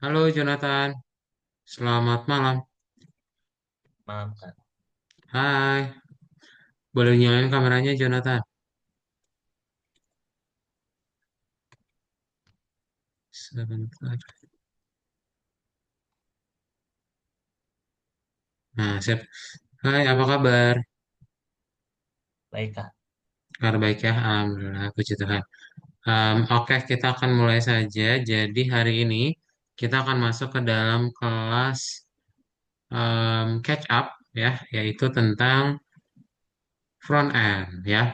Halo Jonathan, selamat malam. Malam Kak. Hai, boleh nyalain kameranya Jonathan? Sebentar. Nah, siap. Hai, apa kabar? Baik Kak. Kabar baik ya, Alhamdulillah, puji Tuhan. Oke, kita akan mulai saja. Jadi hari ini kita akan masuk ke dalam kelas catch up ya, yaitu tentang front end ya.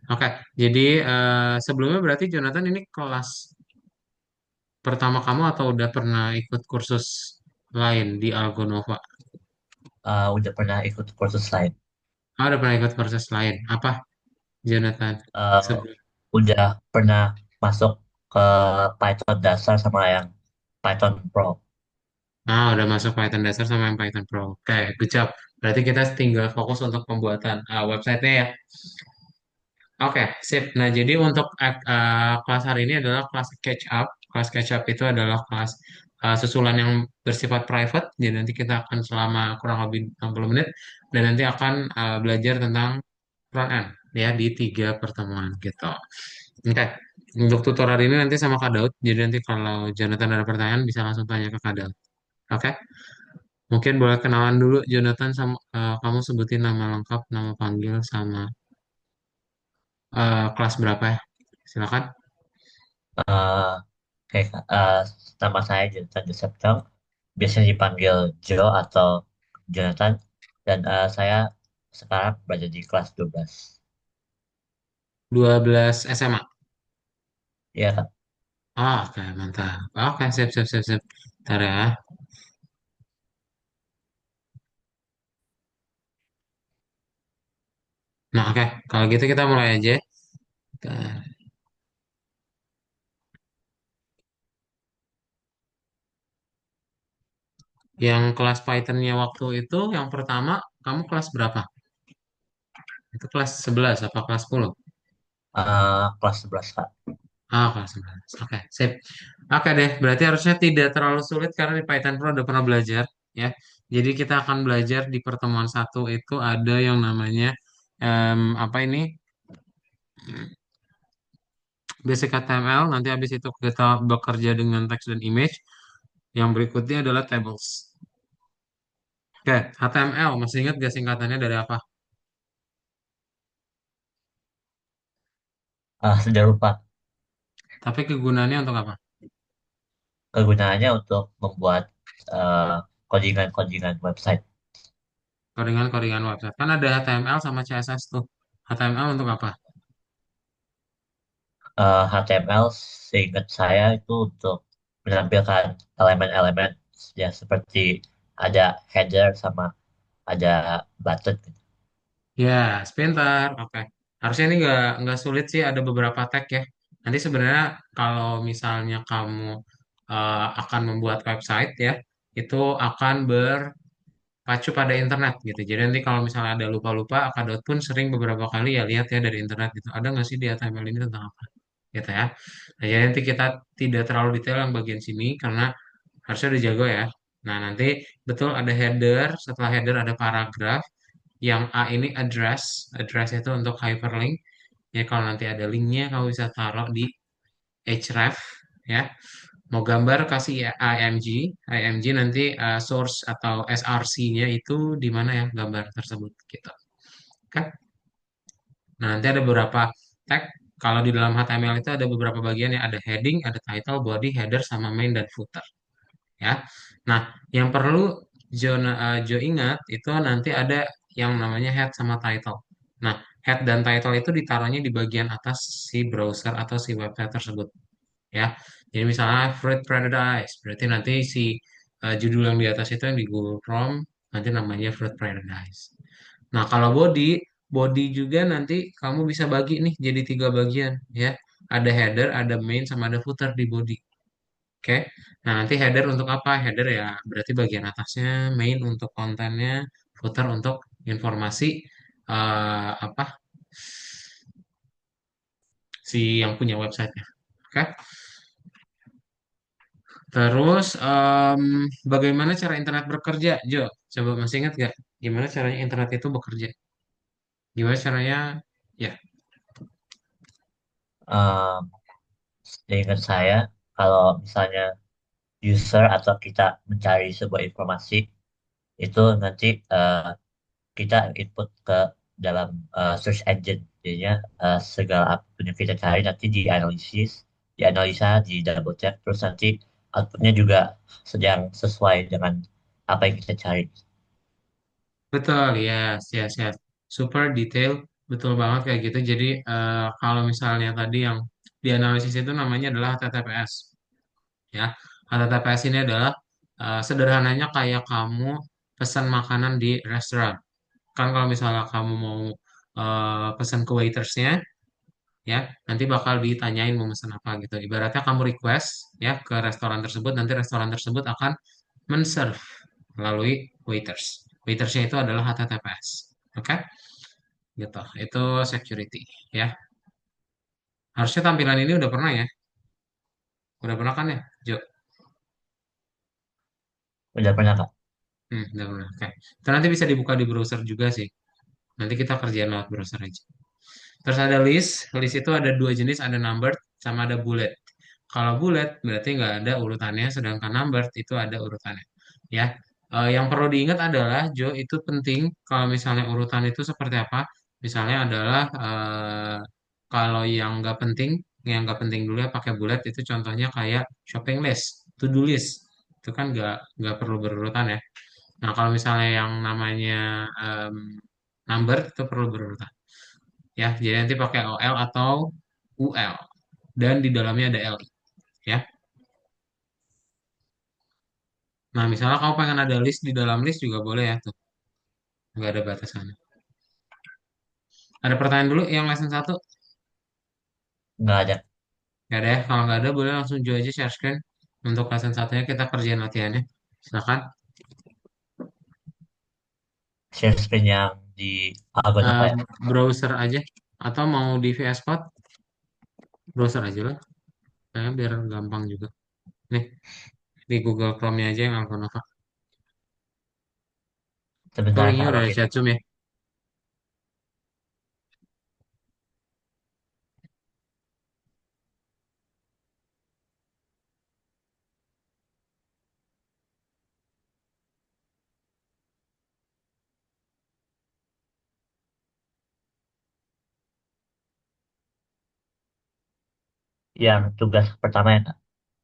Oke, jadi sebelumnya berarti Jonathan ini kelas pertama kamu atau udah pernah ikut kursus lain di Algonova? Udah pernah ikut kursus lain. Ah, udah pernah ikut kursus lain. Apa, Jonathan? Eh, Sebelum. udah pernah masuk ke Python dasar sama yang Python Pro. Ah, udah masuk Python dasar sama yang Python Pro. Oke, good job. Berarti kita tinggal fokus untuk pembuatan website-nya ya. Oke, sip. Nah, jadi untuk kelas hari ini adalah kelas catch up. Kelas catch up itu adalah kelas susulan yang bersifat private. Jadi nanti kita akan selama kurang lebih 60 menit dan nanti akan belajar tentang front end ya di 3 pertemuan gitu. Oke, untuk tutorial ini nanti sama Kak Daud. Jadi nanti kalau Jonathan ada pertanyaan bisa langsung tanya ke Kak Daud. Oke, mungkin boleh kenalan dulu Jonathan sama kamu sebutin nama lengkap, nama panggil sama kelas berapa ya? Silakan. Eh, Oke Kak. Nama saya Jonathan Joseph Chong. Biasanya dipanggil Joe atau Jonathan. Dan saya sekarang berada di kelas 12. 12 SMA. Iya Kak. Ah, oke, mantap. Oke, siap, siap, siap, siap. Ntar ya. Nah, oke. Kalau gitu kita mulai aja. Bentar. Yang kelas Python-nya waktu itu, yang pertama, kamu kelas berapa? Itu kelas 11 apa kelas 10? Kelas 11 Kak. Ah, kelas 11. Oke, sip. Oke deh, berarti harusnya tidak terlalu sulit karena di Python Pro udah pernah belajar, ya. Jadi kita akan belajar di pertemuan satu itu ada yang namanya, apa ini? Basic HTML, nanti habis itu kita bekerja dengan teks dan image. Yang berikutnya adalah tables. Oke, HTML, masih ingat gak singkatannya dari apa? Sudah lupa. Tapi kegunaannya untuk apa? Kegunaannya untuk membuat eh, codingan-codingan website. Codingan-codingan website. Kan ada HTML sama CSS tuh. HTML untuk apa? HTML seingat saya itu untuk menampilkan elemen-elemen ya seperti ada header sama ada button. Ya, sebentar. Oke. Harusnya ini nggak sulit sih. Ada beberapa tag ya. Nanti sebenarnya kalau misalnya kamu akan membuat website ya, itu akan berpacu pada internet gitu. Jadi nanti kalau misalnya ada lupa-lupa, Akadot pun sering beberapa kali ya lihat ya dari internet gitu. Ada nggak sih di HTML ini tentang apa? Gitu ya. Nah, jadi nanti kita tidak terlalu detail yang bagian sini karena harusnya udah jago ya. Nah, nanti betul ada header, setelah header ada paragraf, yang A ini address, address itu untuk hyperlink. Ya, kalau nanti ada linknya, kamu bisa taruh di href, ya. Mau gambar kasih ya img, img nanti source atau src-nya itu di mana ya gambar tersebut, gitu. Kan? Nah, nanti ada beberapa tag. Kalau di dalam HTML itu ada beberapa bagian ya, ada heading, ada title, body, header, sama main dan footer. Ya. Nah, yang perlu Jo ingat itu nanti ada yang namanya head sama title. Nah, head dan title itu ditaruhnya di bagian atas si browser atau si website tersebut, ya. Jadi misalnya Fruit Paradise, berarti nanti si judul yang di atas itu yang di Google Chrome nanti namanya Fruit Paradise. Nah, kalau body juga nanti kamu bisa bagi nih jadi 3 bagian, ya. Ada header, ada main, sama ada footer di body. Oke, nah nanti header untuk apa? Header ya berarti bagian atasnya, main untuk kontennya, footer untuk informasi apa si yang punya websitenya. Oke, Terus bagaimana cara internet bekerja, Jo? Coba masih ingat gak? Gimana caranya internet itu bekerja? Gimana caranya? Ya, Eh, Seingat saya, kalau misalnya user atau kita mencari sebuah informasi, itu nanti kita input ke dalam search engine. Jadinya segala apapun yang kita cari nanti dianalisis, dianalisa, di double check, terus nanti outputnya juga sedang sesuai dengan apa yang kita cari. betul, yes, yes, yes. Super detail, betul banget kayak gitu. Jadi kalau misalnya tadi yang dianalisis itu namanya adalah HTTPS. Ya, HTTPS ini adalah sederhananya kayak kamu pesan makanan di restoran. Kan kalau misalnya kamu mau pesan ke waitersnya, ya nanti bakal ditanyain mau pesan apa gitu. Ibaratnya kamu request ya ke restoran tersebut, nanti restoran tersebut akan men-serve melalui waiters. Waitersnya itu adalah HTTPS. Oke, gitu. Itu security ya. Harusnya tampilan ini udah pernah ya. Udah pernah kan ya, Jo? Udah pernah Kak? Udah pernah. Oke. Itu nanti bisa dibuka di browser juga sih. Nanti kita kerjain lewat browser aja. Terus ada list. List itu ada dua jenis, ada numbered sama ada bullet. Kalau bullet berarti nggak ada urutannya, sedangkan numbered itu ada urutannya. Ya, yang perlu diingat adalah Jo itu penting kalau misalnya urutan itu seperti apa. Misalnya adalah kalau yang nggak penting dulu ya pakai bullet itu contohnya kayak shopping list, to-do list. Itu kan nggak perlu berurutan ya. Nah, kalau misalnya yang namanya em, number itu perlu berurutan. Ya, jadi nanti pakai OL atau UL. Dan di dalamnya ada LI. Ya. Nah, misalnya kamu pengen ada list di dalam list juga boleh ya tuh. Nggak ada batasannya. Ada pertanyaan dulu yang lesson satu. Nggak ada. Nggak ada ya. Kalau nggak ada boleh langsung join aja share screen. Untuk lesson satunya kita kerjain latihannya. Silakan. Share screen yang di Algon apa Eh, ya? browser aja. Atau mau di VS Code, browser aja lah. Biar gampang juga. Nih, di Google Chrome-nya aja yang Alpha Itu Sebentar linknya Kak, udah ada login chat dulu. Zoom ya. Yang tugas pertama ya Kak?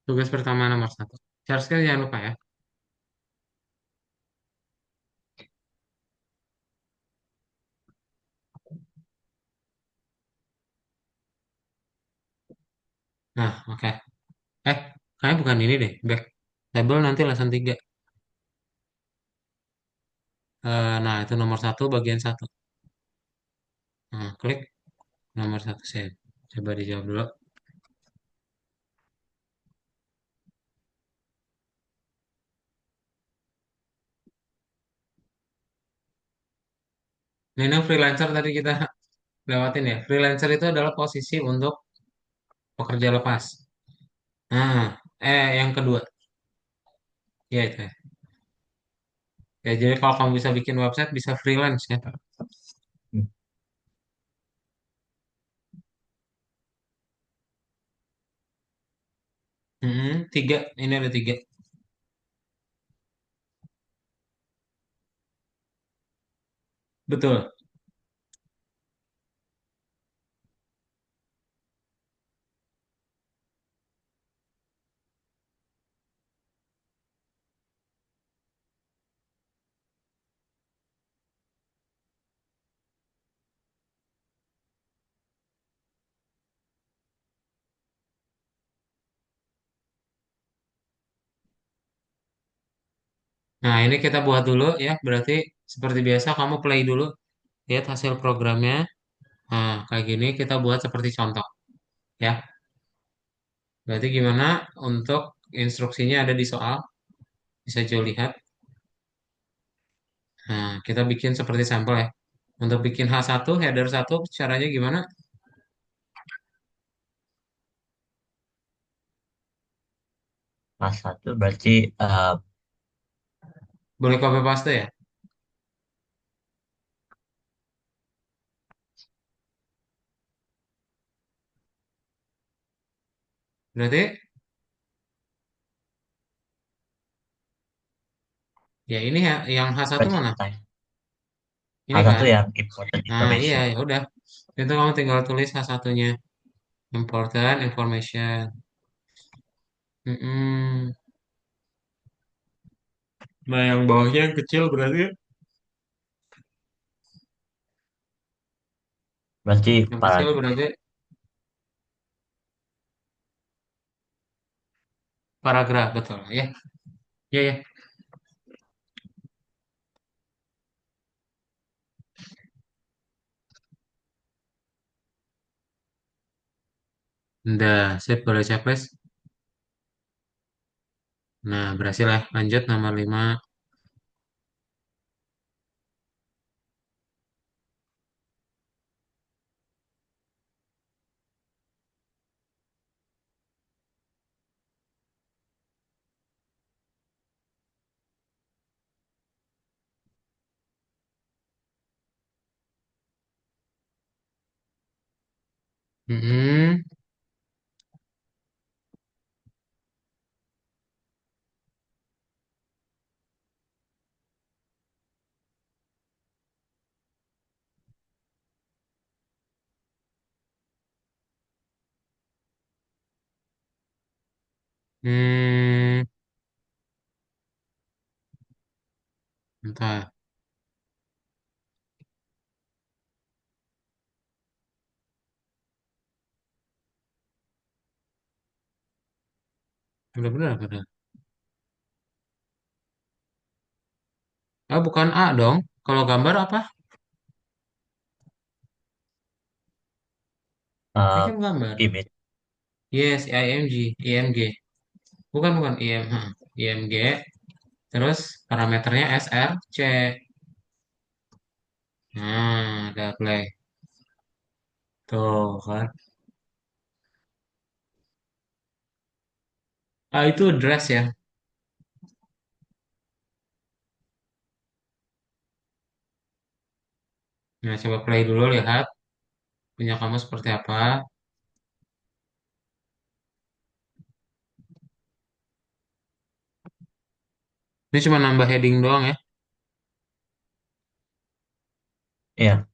Tugas pertama nomor satu. Share screen jangan lupa ya. Nah, oke. Kayaknya bukan ini deh. Back. Label nanti lesson 3. Nah, itu nomor satu, bagian satu. Nah, klik nomor satu saya. Coba dijawab dulu. Ini yang freelancer tadi kita lewatin ya. Freelancer itu adalah posisi untuk pekerja lepas. Nah, yang kedua. Ya itu ya. Ya, jadi kalau kamu bisa bikin website, bisa freelance ya. Hmm. Tiga. Ini ada tiga. Betul. Nah, ini kita buat dulu ya. Berarti seperti biasa kamu play dulu. Lihat hasil programnya. Nah, kayak gini kita buat seperti contoh. Ya, berarti gimana untuk instruksinya ada di soal. Bisa Jo lihat. Nah, kita bikin seperti sampel ya. Untuk bikin H1, header satu caranya gimana? A1 berarti Boleh copy paste ya? Berarti ya ini ya, yang H1 berarti mana? pertanyaan. Ini A1 kan? yang important Nah, iya information. ya udah. Itu kamu tinggal tulis H1-nya. Important information. Mm-mm. Nah, yang bawahnya yang kecil berarti Berarti yang kecil paragraf. berarti paragraf betul ya. Ya ya. Udah, sip boleh checklist. Nah, berhasil ya. Lanjut nomor 5. Mm-mm. Hmm, entah. Udah benar, benar. Ah, bukan A dong. Kalau gambar apa? Ini eh kan gambar. Image. Yes, IMG, IMG. Bukan, bukan IM, ha. IMG. Terus parameternya SRC. Nah, ada play. Tuh kan. Ah, itu dress ya. Nah, coba play dulu lihat punya kamu seperti apa. Ini cuma nambah heading doang ya. Iya.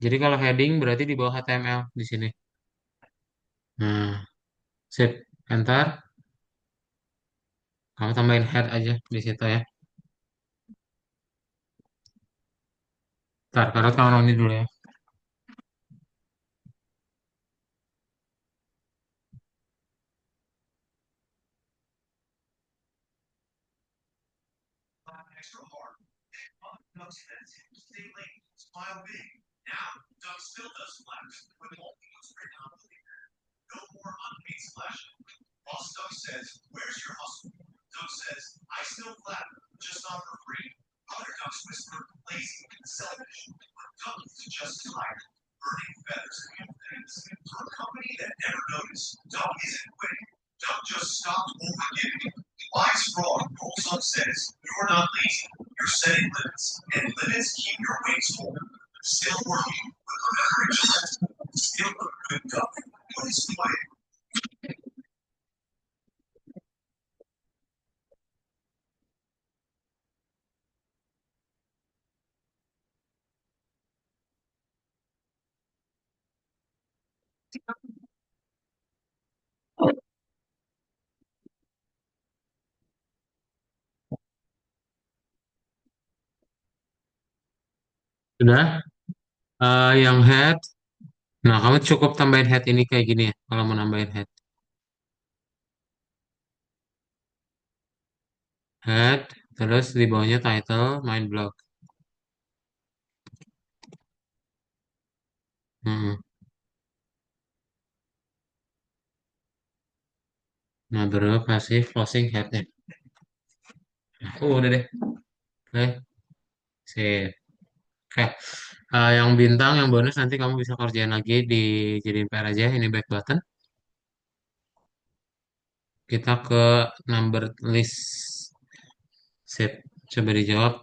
Jadi kalau heading berarti di bawah HTML di sini. Nah, sip. Enter. Kamu tambahin head aja di situ ya. Ntar, karena kamu ini dulu ya. Sudah. Yang head. Nah, kamu cukup tambahin head ini kayak gini ya. Kalau mau nambahin head. Head. Terus di bawahnya title, main blog. Hmm. Nah, baru kasih closing headnya. Nah, udah deh. Oke, sip. Oke. Yang bintang, yang bonus nanti kamu bisa kerjain lagi dijadiin PR aja. Ini back button. Kita ke number list. Sip. Coba dijawab.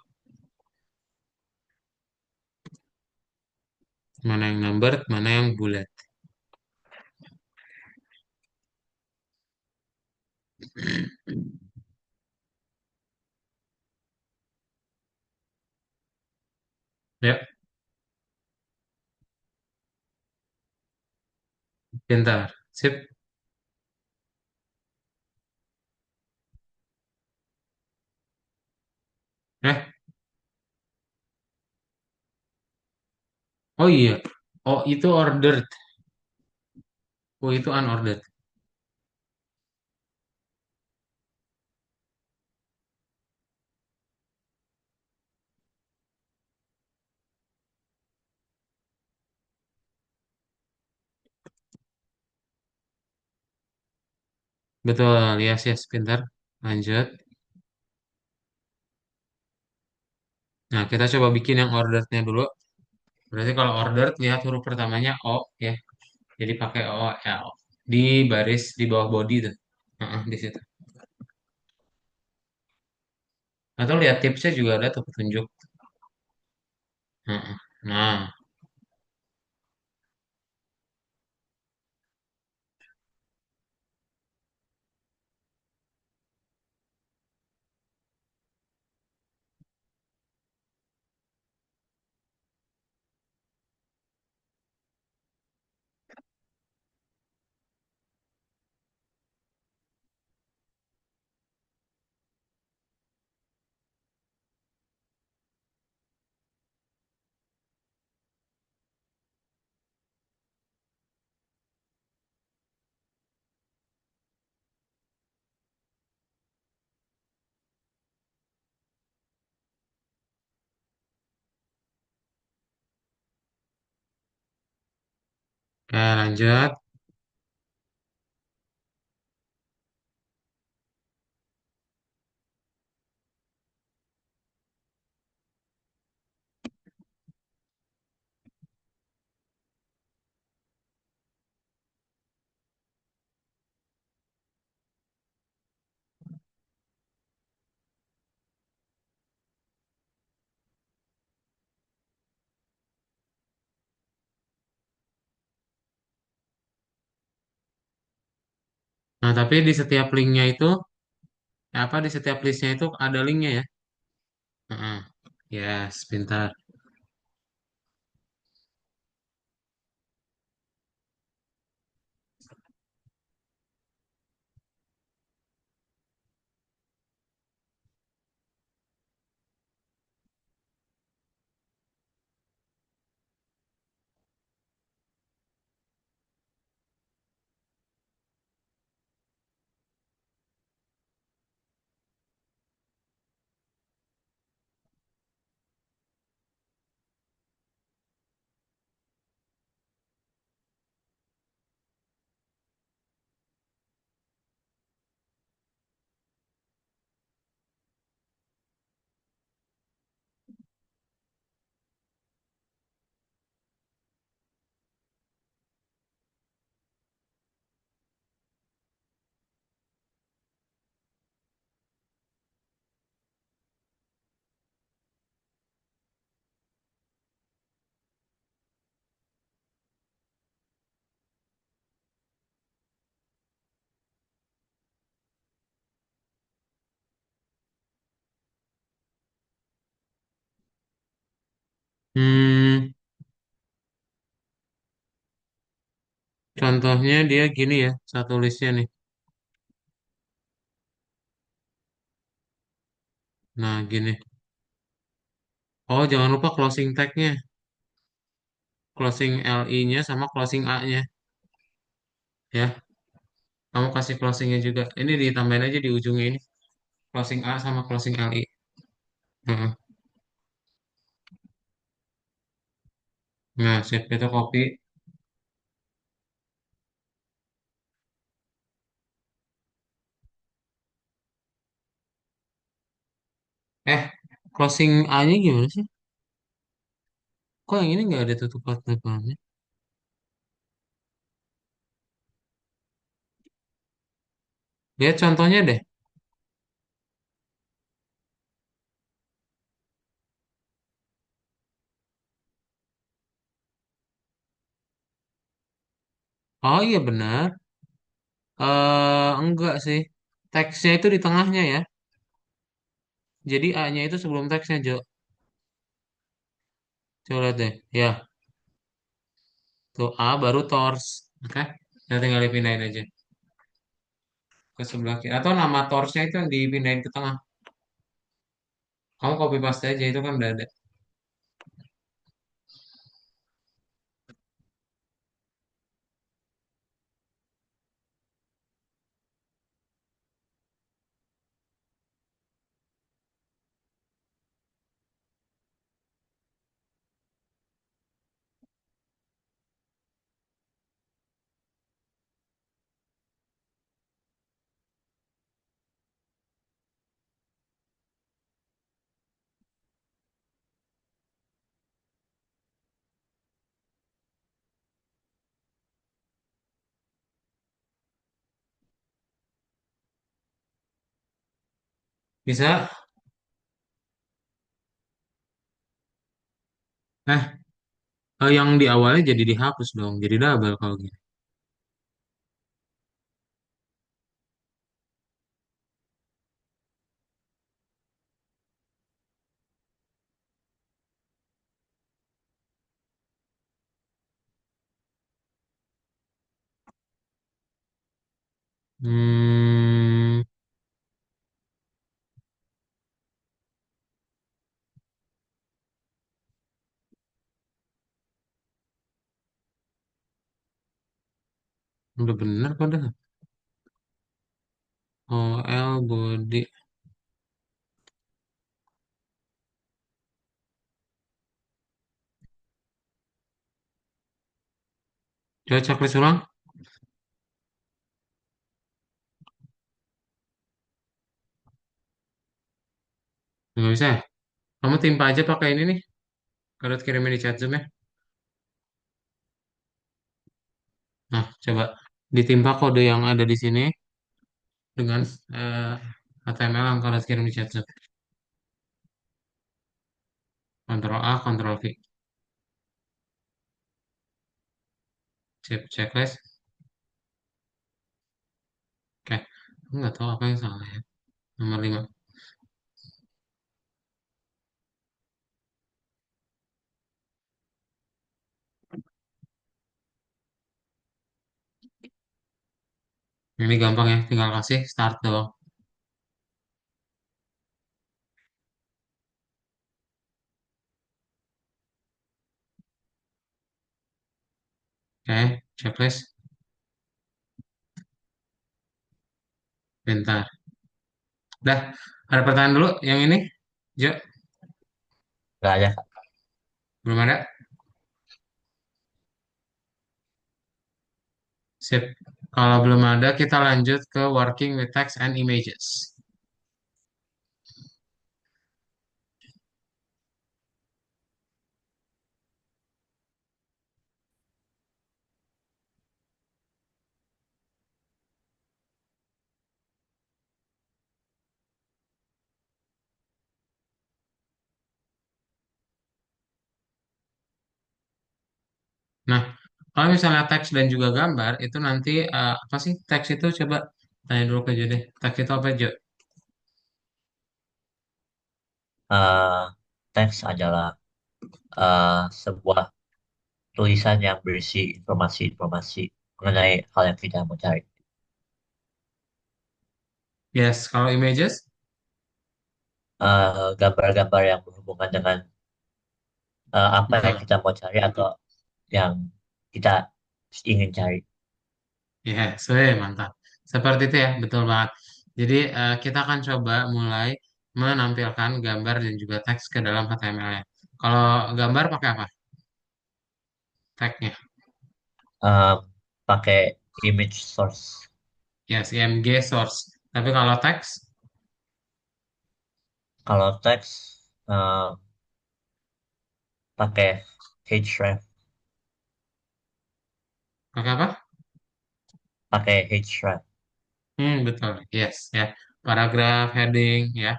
Mana yang number, mana yang bulat. Ya, pintar. Sip. Eh, oh iya. Oh, itu ordered. Oh, itu unordered. Betul, yes, yes, pintar. Lanjut. Nah, kita coba bikin yang orderednya dulu. Berarti kalau ordered, lihat huruf pertamanya O, ya. Jadi pakai O, L. Di baris, di bawah body tuh. Heeh, di situ. Atau lihat tipsnya juga ada tuh petunjuk. Heeh. Nah, oke, lanjut. Nah, tapi di setiap linknya itu, apa di setiap listnya itu ada linknya ya? Heeh. Yes, pintar. Hmm, contohnya dia gini ya, satu listnya nih. Nah, gini. Oh, jangan lupa closing tag-nya. Closing LI-nya sama closing A-nya. Ya, kamu kasih closingnya juga. Ini ditambahin aja di ujungnya ini. Closing A sama closing LI. Heeh. Nah, sip itu copy. Eh, closing A-nya gimana sih? Kok yang ini nggak ada tutup tutupannya? Lihat contohnya deh. Oh iya benar. Enggak sih. Teksnya itu di tengahnya ya. Jadi A-nya itu sebelum teksnya, Jo. Coba lihat deh. Ya, tuh A baru tors. Oke. Kita tinggal dipindahin aja ke sebelah kiri. Atau nama torsnya itu yang dipindahin ke tengah. Kamu copy paste aja, itu kan udah ada. Bisa. Eh, yang di awalnya jadi dihapus dong. Jadi double kalau gitu. Hmm, udah bener kok dah. OL body. Coba checklist ulang. Nggak bisa ya? Kamu timpa aja pakai ini nih. Kalau kirimin di chat Zoom ya. Nah, coba ditimpa kode yang ada di sini dengan eh, HTML yang kalian kirim di chat Zoom. Ctrl A, Ctrl V. Save checklist. Oke. Aku nggak tahu apa yang salah ya. Nomor 5. Ini gampang ya. Tinggal kasih start doang. Oke. Checklist. Bentar. Dah. Ada pertanyaan dulu yang ini? Jo, Nggak ada, Kak. belum ada? Sip. Kalau belum ada, kita lanjut ke working with text and images. Nah, kalau misalnya teks dan juga gambar, itu nanti apa sih teks itu? Coba tanya dulu ke Jo deh. Teks itu apa, Jo? Eh, Teks adalah eh, sebuah tulisan yang berisi informasi-informasi mengenai hal yang kita mau cari. Yes, kalau images? Gambar-gambar yang berhubungan dengan apa yang Betul. kita mau cari atau yang kita ingin cari. Yes, mantap. Seperti itu ya, betul banget. Jadi kita akan coba mulai menampilkan gambar dan juga teks ke dalam HTML-nya. Kalau gambar pakai apa? Tagnya. Eh, Pakai image source. Yes, IMG source. Tapi kalau teks, Kalau teks eh, pakai href, pakai apa? pakai href. betul. Yes, ya. Paragraf, heading, ya,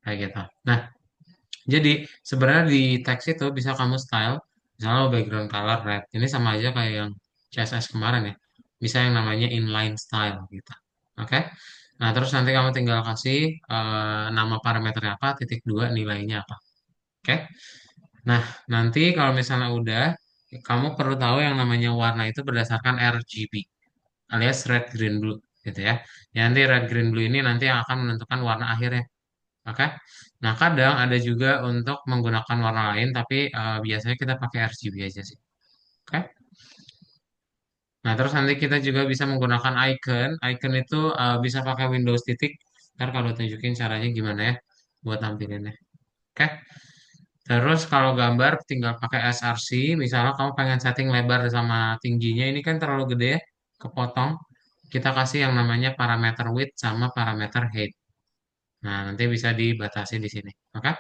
kayak gitu. Nah, jadi sebenarnya di teks itu bisa kamu style, misalnya background color red. Ini sama aja kayak yang CSS kemarin ya. Bisa yang namanya inline style gitu. Oke. Nah, terus nanti kamu tinggal kasih nama parameternya apa, titik dua nilainya apa. Oke. Nah, nanti kalau misalnya udah, kamu perlu tahu yang namanya warna itu berdasarkan RGB alias red, green, blue gitu ya. Ya, nanti red, green, blue ini nanti yang akan menentukan warna akhirnya. Oke. Nah, kadang ada juga untuk menggunakan warna lain, tapi biasanya kita pakai RGB aja sih. Oke. Nah, terus nanti kita juga bisa menggunakan icon. Icon itu bisa pakai Windows titik. Ntar kalau tunjukin caranya gimana ya buat tampilinnya. Oke. Terus kalau gambar tinggal pakai src. Misalnya kamu pengen setting lebar sama tingginya ini kan terlalu gede ya, kepotong. Kita kasih yang namanya parameter width sama parameter height. Nah, nanti bisa dibatasi di sini. Oke.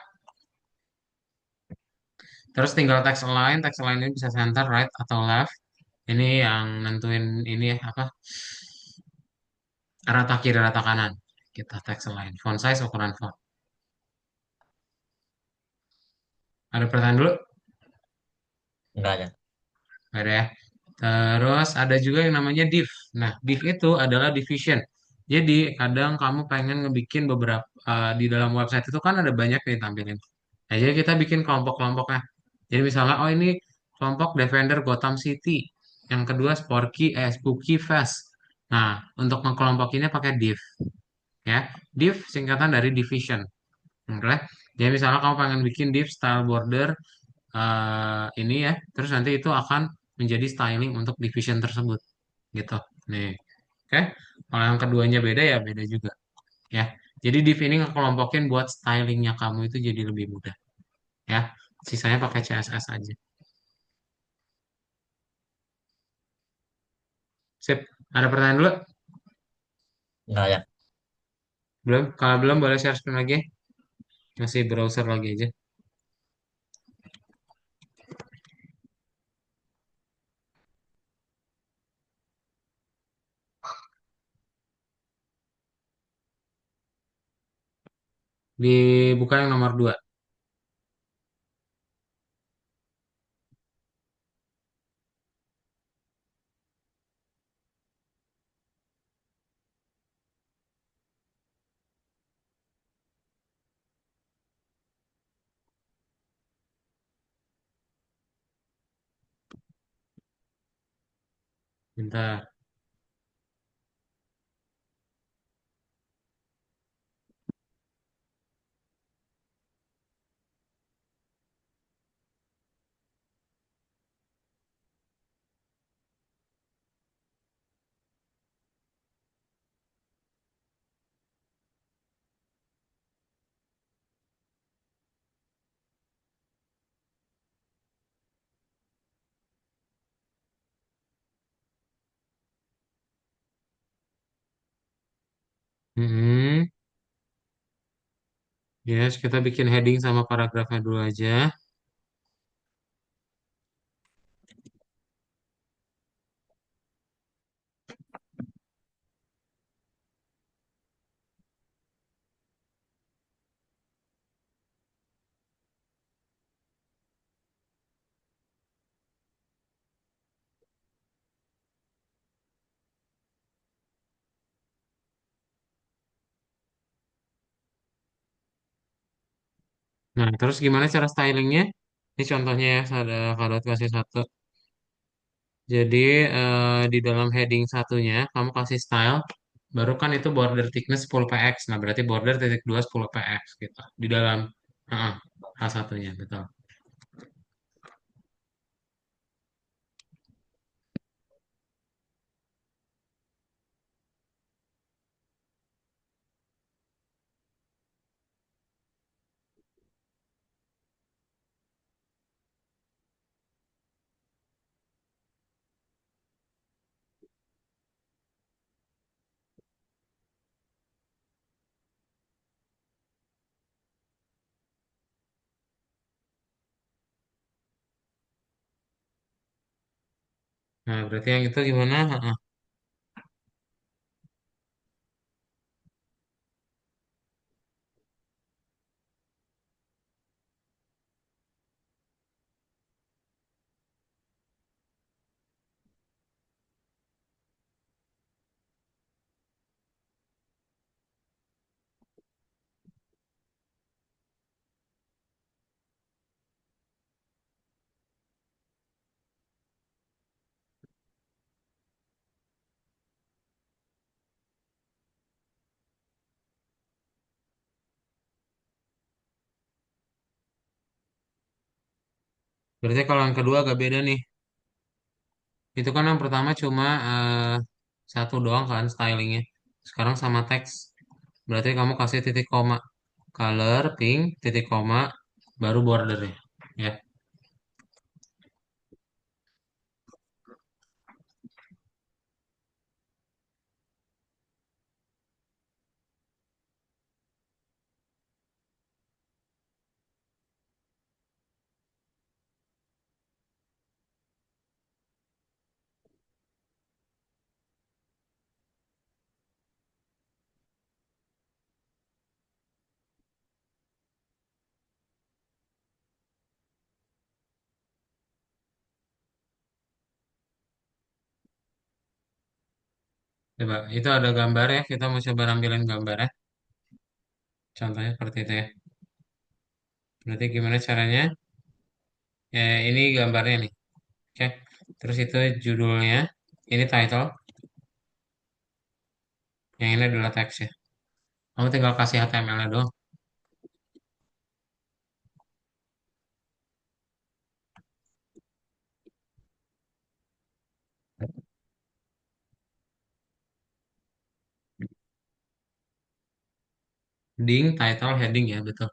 Terus tinggal text align ini bisa center, right, atau left. Ini yang nentuin ini ya, apa, rata kiri, rata kanan. Kita text align. Font size, ukuran font. Ada pertanyaan dulu? Nggak ada. Ada ya. Terus ada juga yang namanya div. Nah, div itu adalah division. Jadi kadang kamu pengen ngebikin beberapa di dalam website itu kan ada banyak nih tampilin. Nah, jadi kita bikin kelompok-kelompoknya. Jadi misalnya, oh ini kelompok Defender Gotham City. Yang kedua Spooky Fast. Nah, untuk ngekelompokinnya pakai div. Ya, div singkatan dari division. Oke. Jadi misalnya kamu pengen bikin div style border ini ya, terus nanti itu akan menjadi styling untuk division tersebut, gitu. Nih, oke. Kalau yang keduanya beda ya beda juga, ya. Jadi div ini ngekelompokin buat stylingnya kamu itu jadi lebih mudah, ya. Sisanya pakai CSS aja. Sip. Ada pertanyaan dulu? Nggak ada. Belum? Kalau belum boleh share screen lagi. Masih browser lagi aja. Dibuka yang nomor 2. Bentar. Hmm. Yes, kita bikin heading sama paragrafnya dulu aja. Nah, terus gimana cara stylingnya? Ini contohnya ya, ada Kadot kasih satu. Jadi di dalam heading satunya kamu kasih style, baru kan itu border thickness 10 px. Nah, berarti border titik 2 10 px gitu. Di dalam uh, h satunya betul. Nah, berarti yang itu gimana? Berarti kalau yang kedua agak beda nih. Itu kan yang pertama cuma satu doang kan stylingnya. Sekarang sama teks. Berarti kamu kasih titik koma. Color, pink, titik koma, baru bordernya. Ya, coba. Itu ada gambar ya. Kita mau coba nampilin gambar ya. Contohnya seperti itu ya. Berarti gimana caranya? Ini gambarnya nih. Oke. Terus itu judulnya. Ini title. Yang ini adalah teks ya. Kamu tinggal kasih HTML-nya doang. Title, heading ya, betul.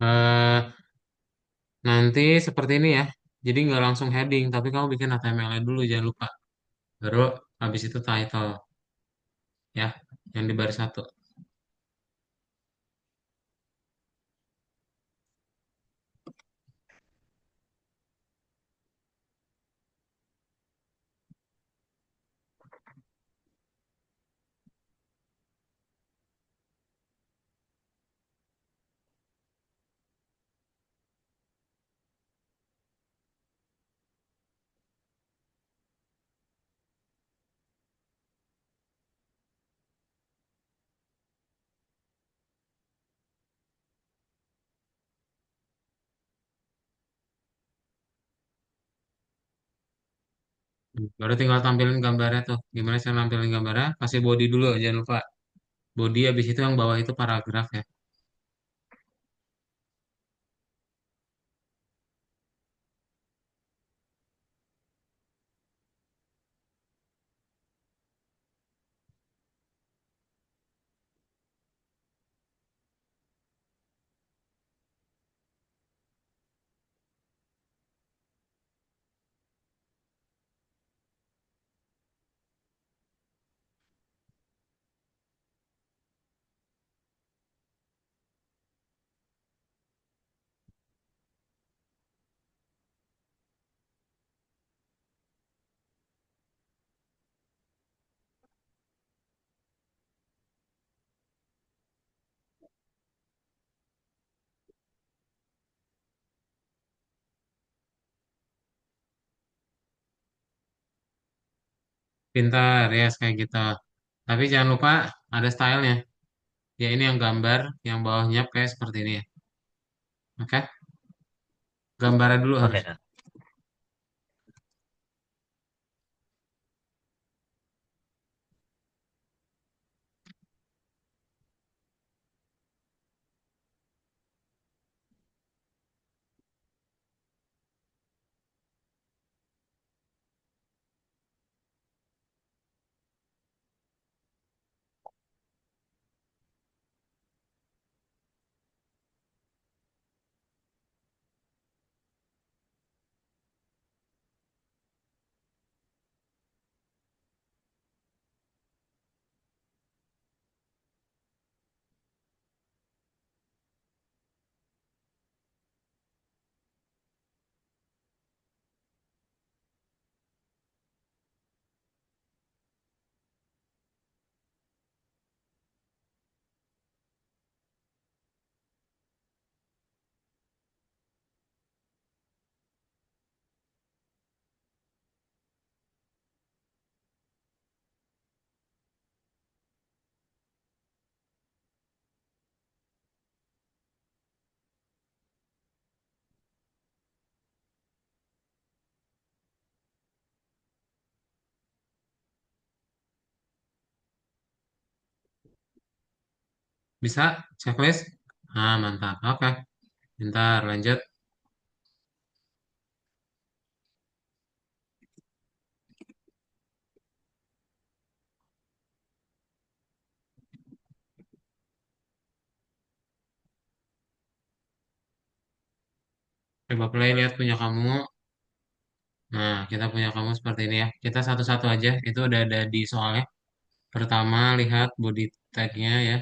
Eh, Nanti seperti ini ya. Jadi nggak langsung heading, tapi kamu bikin HTML-nya dulu, jangan lupa. Baru habis itu title ya, yang di baris satu. Baru tinggal tampilin gambarnya tuh. Gimana cara nampilin gambarnya? Kasih body dulu, jangan lupa. Body habis itu yang bawah itu paragraf ya. Pintar ya, kayak gitu. Tapi jangan lupa ada stylenya. Ya ini yang gambar, yang bawahnya kayak seperti ini ya. Oke? Gambarnya dulu harus. Oke, Kak. Bisa checklist? Ah, mantap. Oke, bentar lanjut. Coba play lihat punya kamu. Nah, kita punya kamu seperti ini ya. Kita satu-satu aja. Itu udah ada di soalnya. Pertama, lihat body tag-nya ya.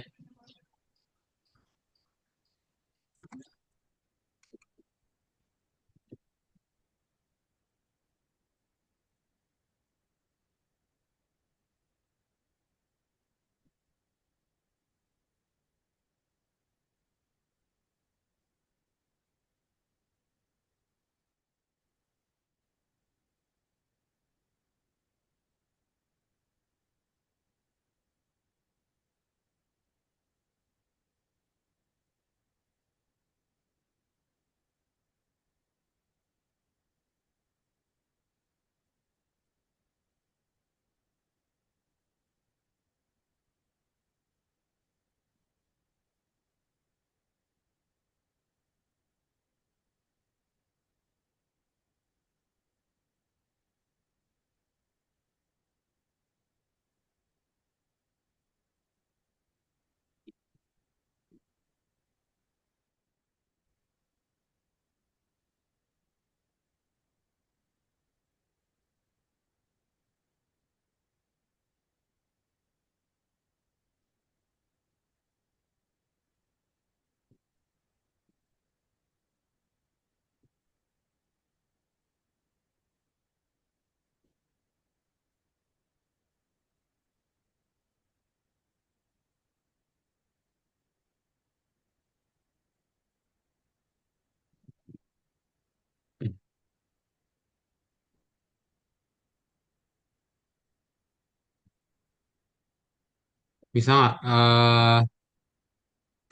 Bisa nggak?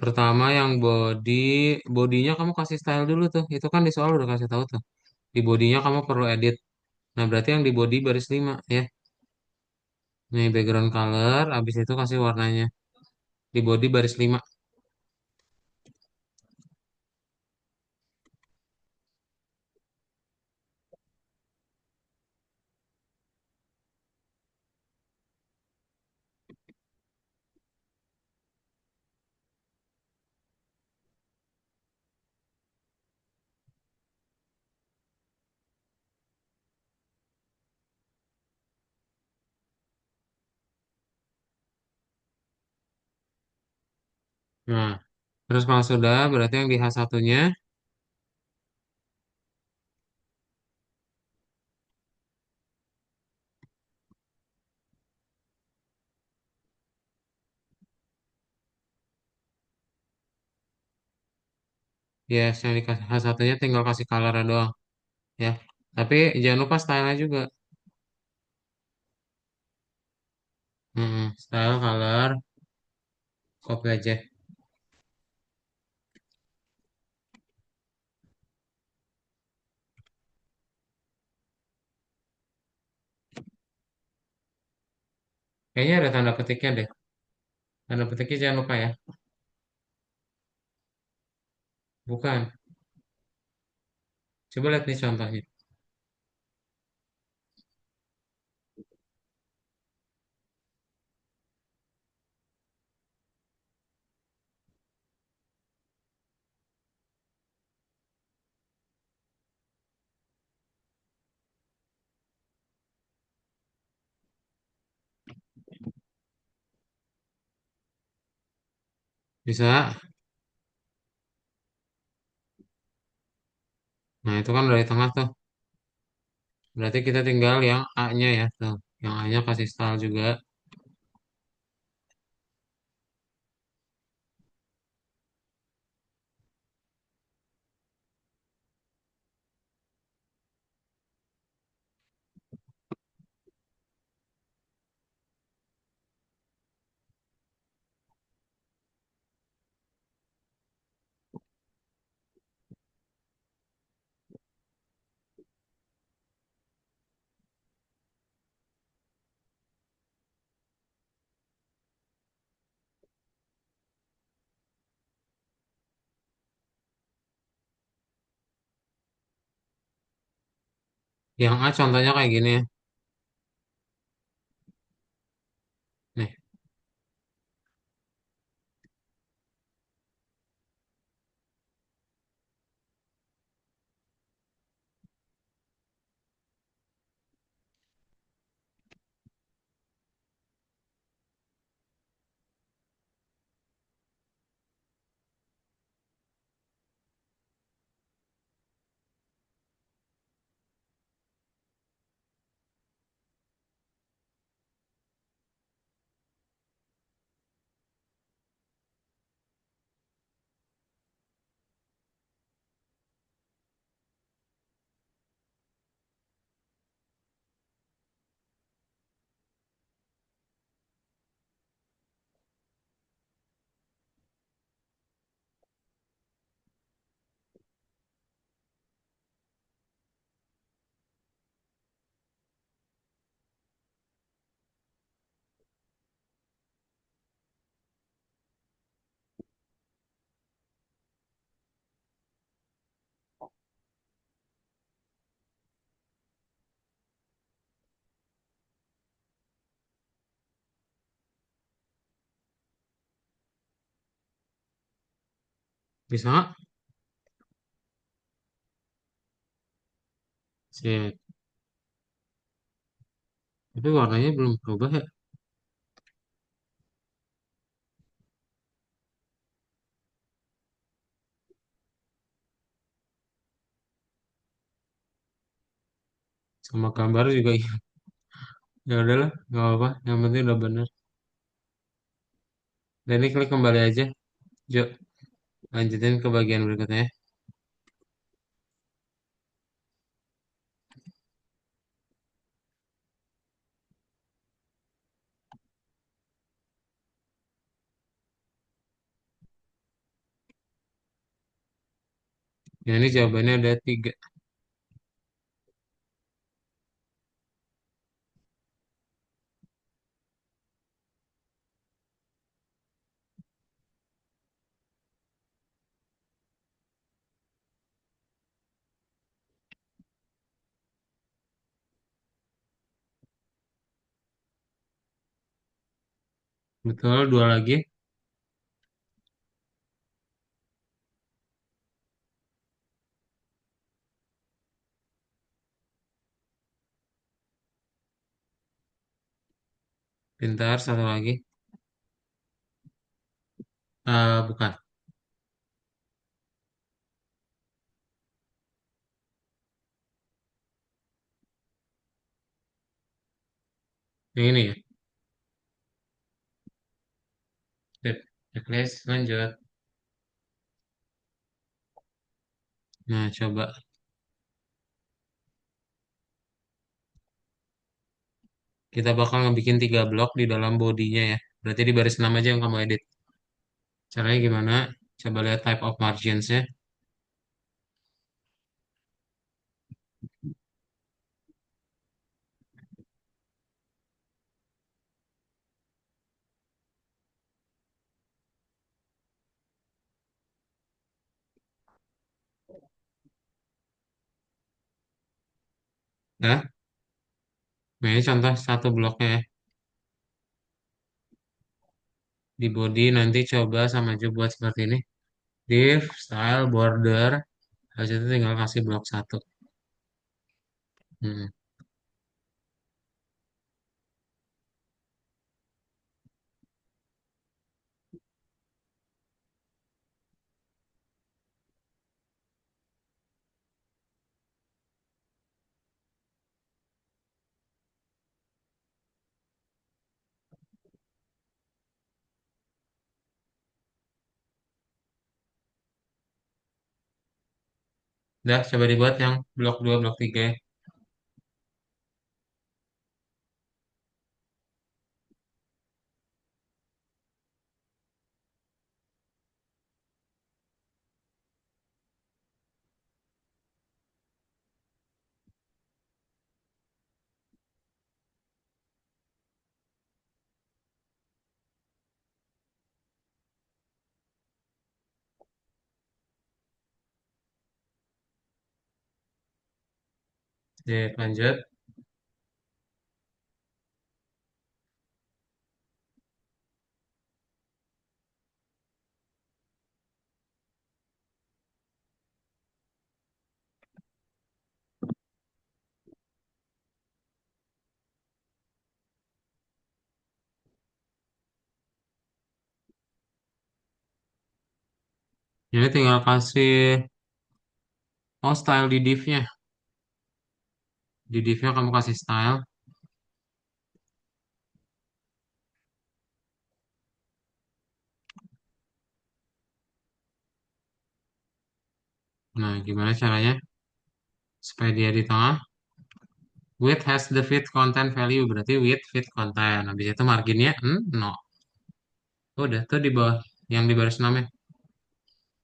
Pertama yang bodinya kamu kasih style dulu tuh. Itu kan di soal udah kasih tahu tuh. Di bodinya kamu perlu edit. Nah, berarti yang di body baris 5 ya. Nih background color, habis itu kasih warnanya. Di body baris 5. Nah, terus kalau sudah, berarti yang di H1-nya, yes, yang di H1-nya tinggal kasih color doang ya. Tapi jangan lupa style-nya juga. Style, color, copy aja. Kayaknya ada tanda petiknya deh. Tanda petiknya jangan lupa ya. Bukan. Coba lihat nih contohnya. Bisa. Nah, itu kan dari tengah tuh. Berarti kita tinggal yang A-nya ya. Tuh. Yang A-nya kasih style juga. Yang A contohnya kayak gini ya. Nih, bisa nggak? Sip. Tapi warnanya belum berubah ya. Sama gambar juga iya. Ya udahlah, nggak apa-apa. Yang penting udah bener. Dan ini klik kembali aja. Jo, lanjutin ke bagian berikutnya ya. Ya, ini jawabannya ada tiga. Betul, dua lagi. Pintar, satu lagi. Bukan. Yang ini ya. Sip. Checklist, lanjut. Nah, coba. Kita bakal ngebikin tiga blok di dalam bodinya ya. Berarti di baris 6 aja yang kamu edit. Caranya gimana? Coba lihat type of margins-nya. Ya, nah ini contoh satu bloknya ya. Di body nanti coba sama aja buat seperti ini. Div, style, border. Habis itu tinggal kasih blok satu. Hmm. Udah, coba dibuat yang blok 2 blok 3 ya. Sip, lanjut. Jadi tinggal kasih oh style di div-nya. Di div-nya kamu kasih style. Nah, gimana caranya supaya dia di tengah? Width has the fit content value, berarti width fit content. Habis itu marginnya no. Udah tuh di bawah yang di baris enamnya.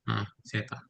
Nah, seta.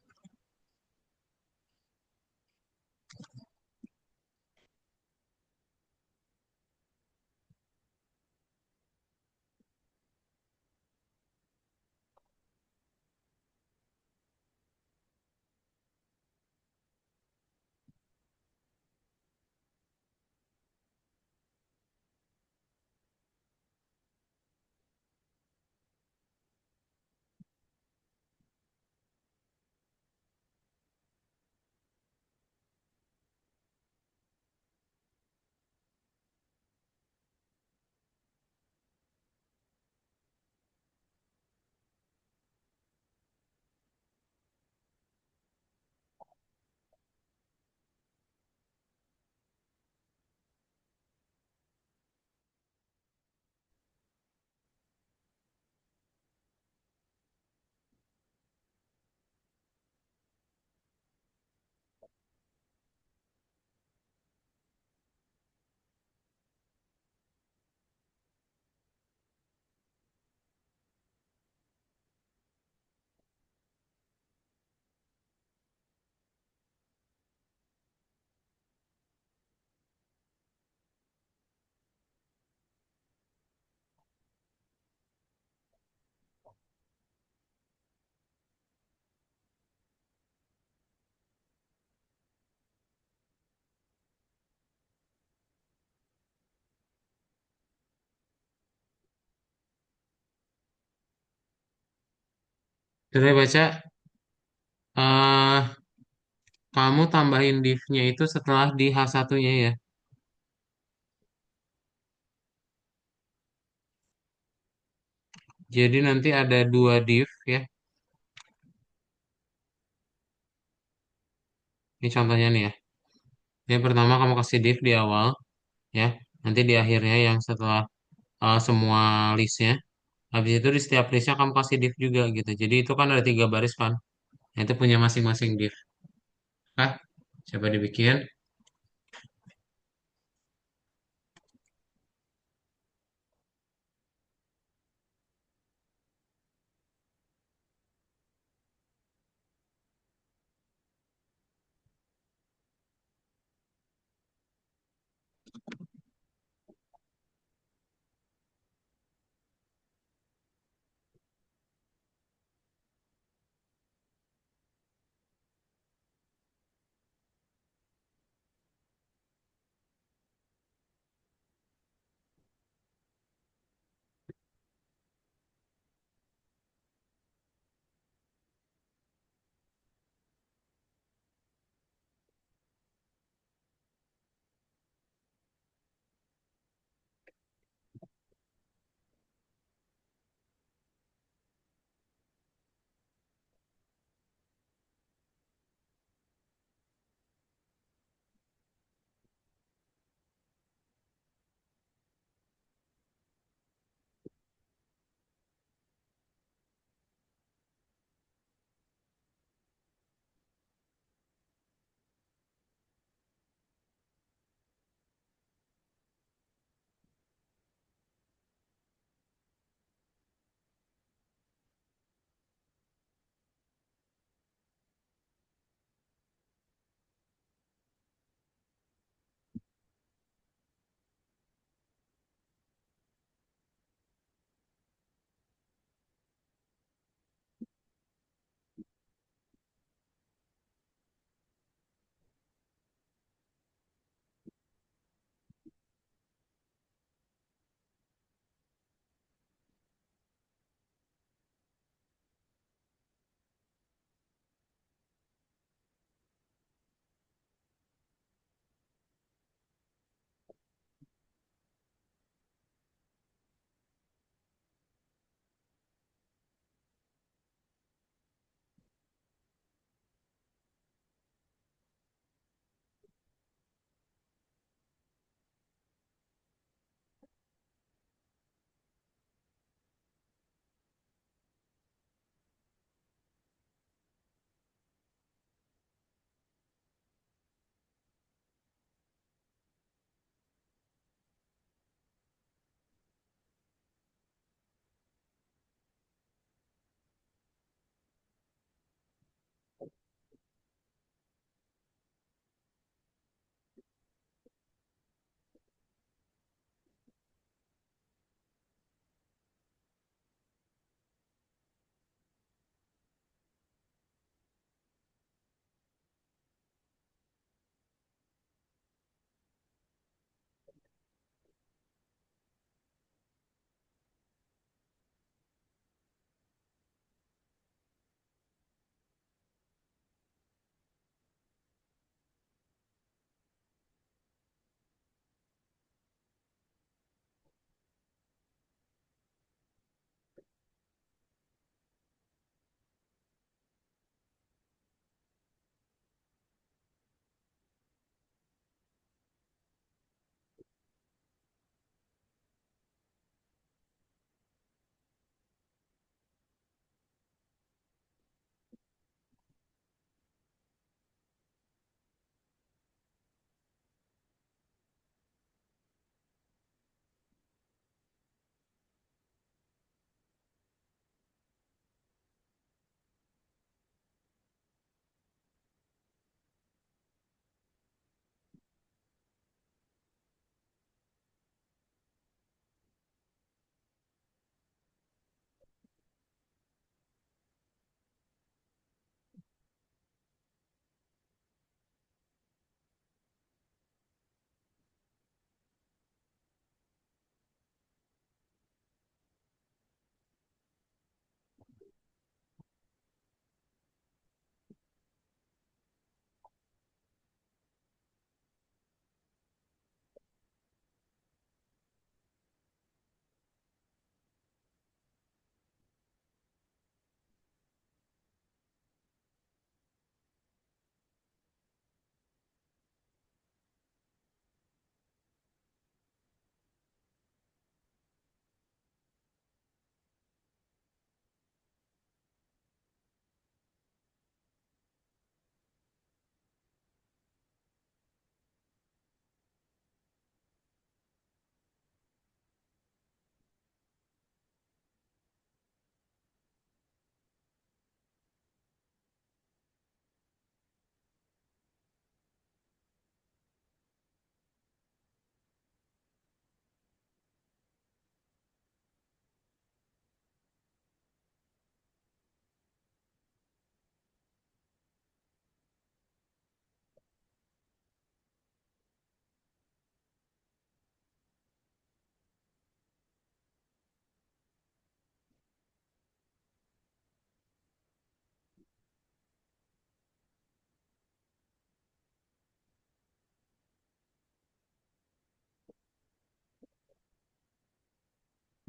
Sudah baca, eh kamu tambahin div-nya itu setelah di H1-nya ya. Jadi nanti ada dua div ya. Ini contohnya nih ya. Yang pertama kamu kasih div di awal ya. Nanti di akhirnya yang setelah semua listnya. Habis itu di setiap listnya kamu kasih div juga gitu. Jadi itu kan ada tiga baris kan. Nah, itu punya masing-masing div. Kah? Coba dibikin.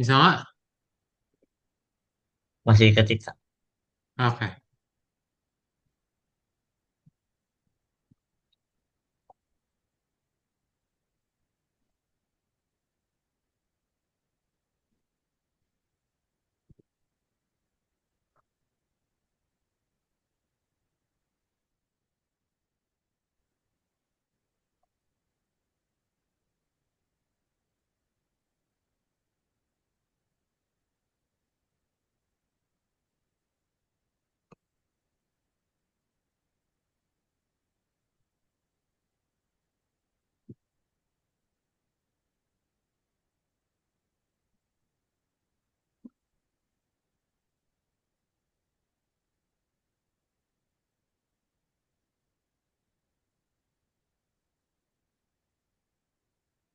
Bisa nggak? Masih ketika. Oke.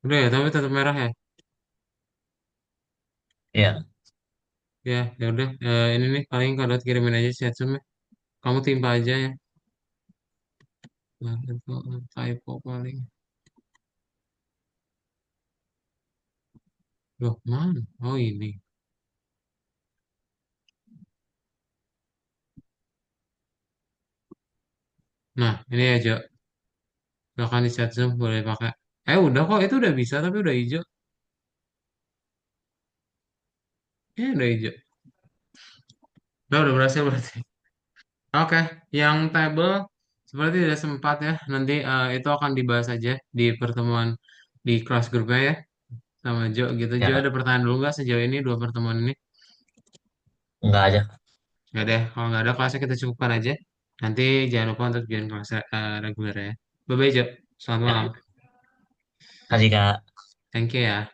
Udah ya, tapi tetap merah ya. Iya, Ya, ya udah. Ini nih paling kalau kirimin aja chat Zoom ya. Kamu timpa aja ya. Nah, itu typo paling. Loh, mana? Oh ini. Nah, ini ya Jo. Silahkan di chat Zoom boleh pakai. Udah kok, itu udah bisa tapi udah hijau. Udah hijau. Udah berhasil berarti. Oke, yang table seperti tidak sempat ya. Nanti itu akan dibahas aja di pertemuan di kelas grupnya ya sama Jo gitu. Jo ya, ada pertanyaan dulu nggak sejauh ini dua pertemuan ini? enggak aja. Nggak deh, kalau nggak ada kelasnya kita cukupkan aja. Nanti jangan lupa untuk join kelas reguler ya. Bye bye Jo, selamat malam. Ya, kasih Kak. Thank you ya.